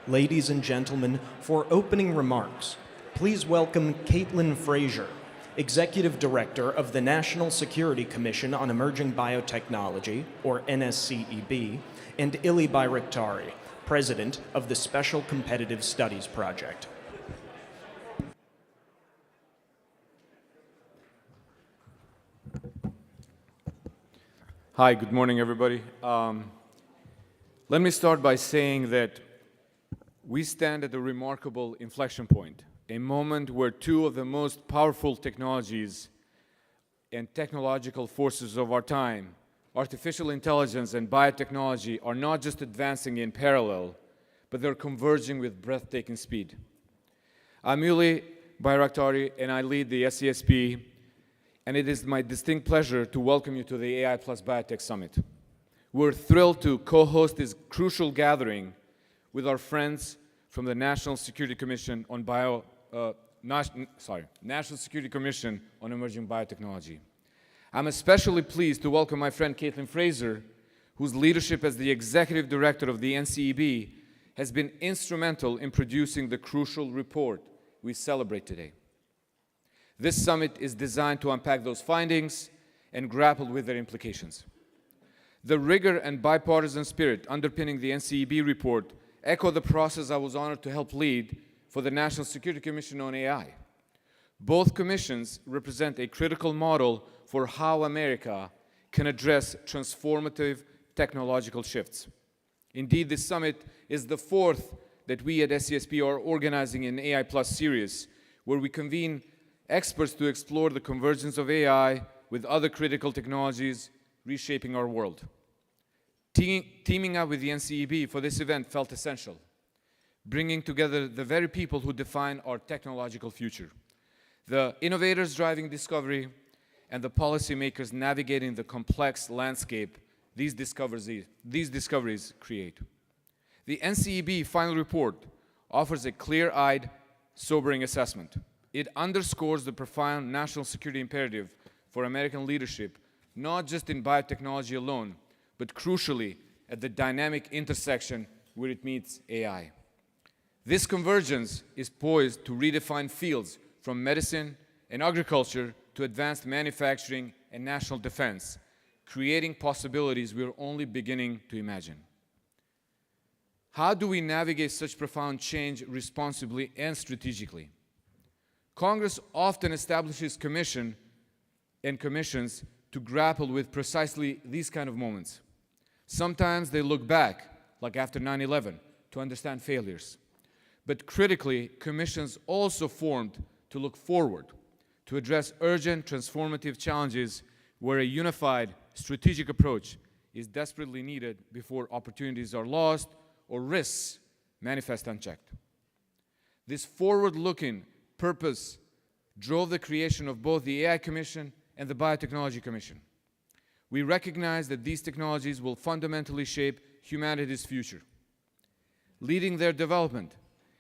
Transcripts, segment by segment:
Ladies and gentlemen, for opening remarks, please welcome Frazer, Executive Director of the National Security Commission on Emerging Biotechnology, or NSCEB, and Ylli Bajraktari, President of the Special Competitive Studies Project. Hi, good morning, everybody. Let me start by saying that we stand at a remarkable inflection point, a moment where two of the most powerful technologies and technological forces of our time, artificial intelligence and biotechnology, are not just advancing in parallel, but they're converging with breathtaking speed. I'm Ylli Bajraktari, and I lead the SCSP, and it is my distinct pleasure to welcome you to the AI Plus Biotech Summit. We're thrilled to co-host this crucial gathering with our friends from the National Security Commission on National Security Commission on Emerging Biotechnology. I'm especially pleased to welcome my friend Frazer, whose leadership as the Executive Director of the NCEB has been instrumental in producing the crucial report we celebrate today. This summit is designed to unpack those findings and grapple with their implications. The rigor and bipartisan spirit underpinning the NCEB report echo the process I was honored to help lead for the National Security Commission on AI. Both commissions represent a critical model for how America can address transformative technological shifts. Indeed, this summit is the fourth that we at SCSP are organizing in AI Plus series, where we convene experts to explore the convergence of AI with other critical technologies reshaping our world. Teaming up with the NCEB for this event felt essential, bringing together the very people who define our technological future, the innovators driving discovery, and the policymakers navigating the complex landscape these discoveries create. The NCEB final report offers a clear-eyed, sobering assessment. It underscores the profound national security imperative for American leadership, not just in biotechnology alone, but crucially at the dynamic intersection where it meets AI. This convergence is poised to redefine fields from medicine and agriculture to advanced manufacturing and national defense, creating possibilities we're only beginning to imagine. How do we navigate such profound change responsibly and strategically? Congress often establishes commissions to grapple with precisely these kind of moments. Sometimes they look back, like after 9/11, to understand failures. But critically, commissions also formed to look forward, to address urgent, transformative challenges where a unified, strategic approach is desperately needed before opportunities are lost or risks manifest unchecked. This forward-looking purpose drove the creation of both the AI Commission and the Biotechnology Commission. We recognize that these technologies will fundamentally shape humanity's future. Leading their development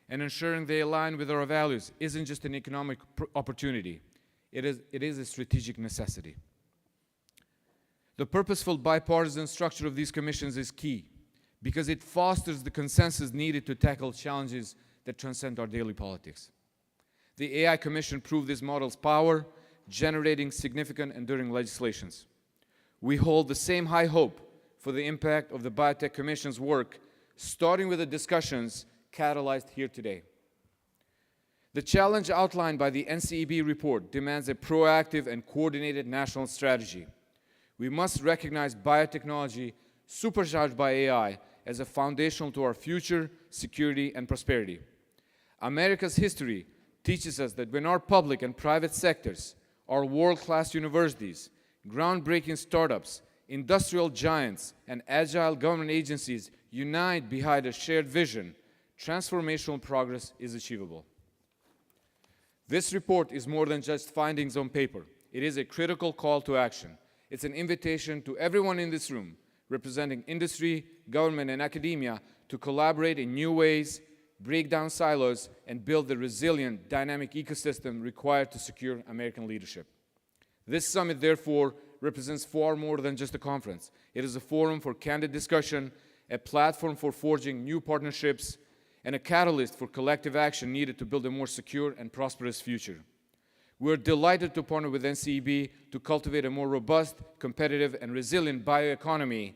and ensuring they align with our values isn't just an economic opportunity, it is a strategic necessity. The purposeful bipartisan structure of these commissions is key because it fosters the consensus needed to tackle challenges that transcend our daily politics. The AI Commission proved this model's power, generating significant enduring legislations. We hold the same high hope for the impact of the Biotech Commission's work, starting with the discussions catalyzed here today. The challenge outlined by the NCEB report demands a proactive and coordinated national strategy. We must recognize biotechnology supercharged by AI as a foundational to our future, security, and prosperity. America's history teaches us that when our public and private sectors, our world-class universities, groundbreaking startups, industrial giants, and agile government agencies unite behind a shared vision, transformational progress is achievable. This report is more than just findings on paper. It is a critical call to action. It's an invitation to everyone in this room, representing industry, government, and academia, to collaborate in new ways, break down silos, and build the resilient, dynamic ecosystem required to secure American leadership. This summit, therefore, represents far more than just a conference. It is a forum for candid discussion, a platform for forging new partnerships, and a catalyst for collective action needed to build a more secure and prosperous future. We're delighted to partner with NSCEB to cultivate a more robust, competitive, and resilient bioeconomy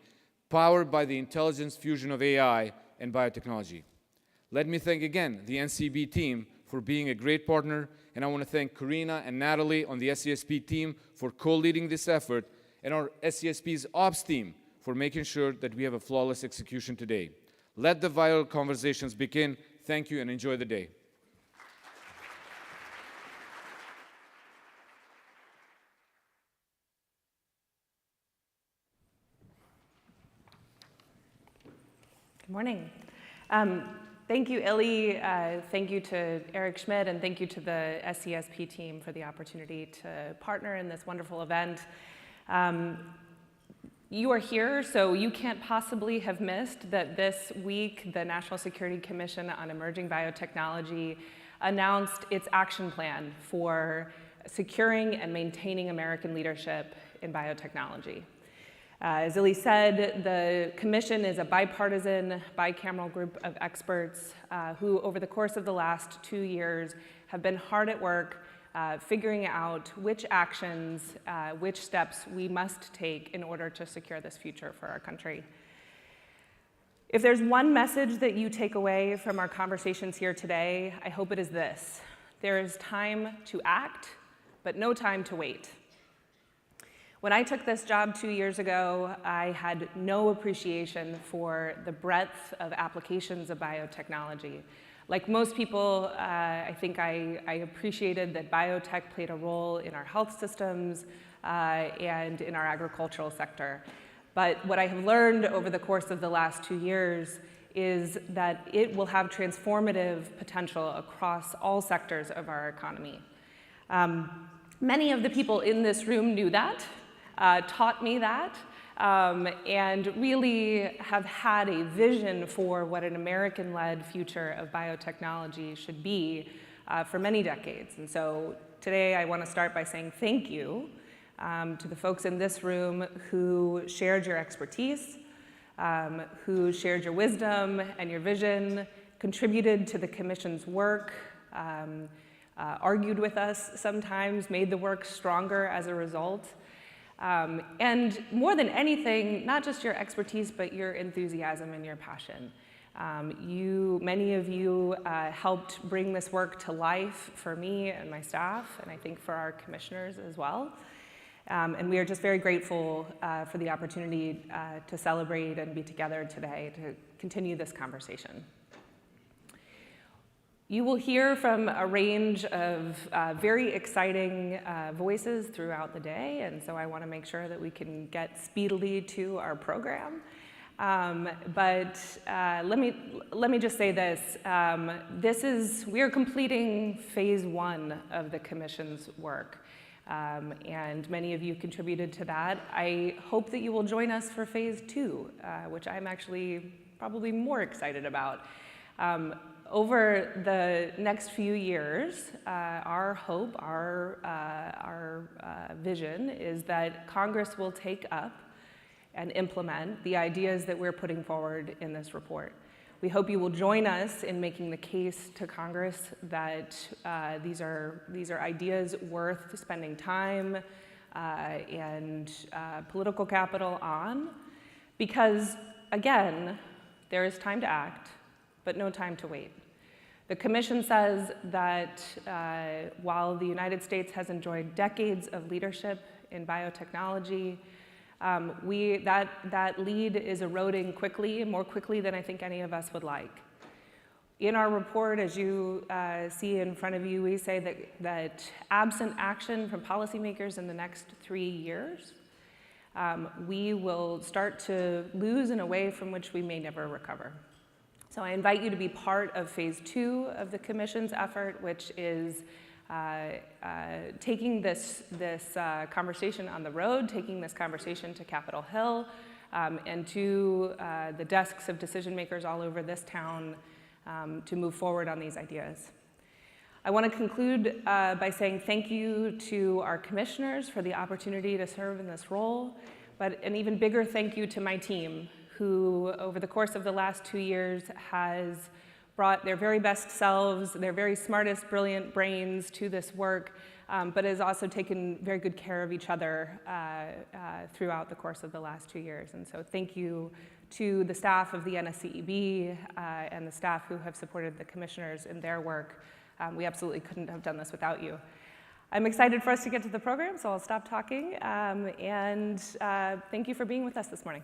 powered by the intelligence fusion of AI and biotechnology. Let me thank again the NSCEB team for being a great partner, and I want to thank Karina and Natalie on the SCSP team for co-leading this effort, and our SCSP's ops team for making sure that we have a flawless execution today. Let the vital conversations begin. Thank you and enjoy the day. Good morning. Thank you, Ylli. Thank you to Eric Schmidt, and thank you to the SCSP team for the opportunity to partner in this wonderful event. You are here, so you can't possibly have missed that this week the National Security Commission on Emerging Biotechnology announced its action plan for securing and maintaining American leadership in biotechnology. As Ylli said, the commission is a bipartisan, bicameral group of experts who, over the course of the last 2 years, have been hard at work figuring out which actions, which steps we must take in order to secure this future for our country. If there's one message that you take away from our conversations here today, I hope it is this: there is time to act, but no time to wait. When I took this job 2 years ago, I had no appreciation for the breadth of applications of biotechnology. Like most people, I think I appreciated that biotech played a role in our health systems and in our agricultural sector. But what I have learned over the course of the last 2 years is that it will have transformative potential across all sectors of our economy. Many of the people in this room knew that. Taught me that, and really have had a vision for what an American-led future of biotechnology should be for many decades. And so today I want to start by saying thank you to the folks in this room who shared your expertise, who shared your wisdom and your vision, contributed to the commission's work, argued with us sometimes, made the work stronger as a result. And more than anything, not just your expertise, but your enthusiasm and your passion. Many of you helped bring this work to life for me and my staff, and I think for our commissioners as well. And we are just very grateful for the opportunity to celebrate and be together today to continue this conversation. You will hear from a range of very exciting voices throughout the day, and so I want to make sure that we can get speedily to our program. But let me just say this: we are completing phase 1 of the commission's work, and many of you contributed to that. I hope that you will join us for phase 2, which I'm actually probably more excited about. Over the next few years, our hope, our vision is that Congress will take up and implement the ideas that we're putting forward in this report. We hope you will join us in making the case to Congress that these are ideas worth spending time and political capital on, because, again, there is time to act, but no time to wait. The Commission says that while the United States has enjoyed decades of leadership in biotechnology, that lead is eroding quickly, more quickly than I think any of us would like. In our report, as you see in front of you, we say that absent action from policymakers in the next 3 years, we will start to lose in a way from which we may never recover. So I invite you to be part of phase 2 of the Commission's effort, which is taking this conversation on the road, taking this conversation to Capitol Hill, and to the desks of decision makers all over this town to move forward on these ideas. I want to conclude by saying thank you to our commissioners for the opportunity to serve in this role, but an even bigger thank you to my team, who over the course of the last 2 years has brought their very best selves, their very smartest, brilliant brains to this work, but has also taken very good care of each other throughout the course of the last 2 years. And so thank you to the staff of the NSCEB and the staff who have supported the commissioners in their work. We absolutely couldn't have done this without you. I'm excited for us to get to the program, so I'll stop talking, and thank you for being with us this morning.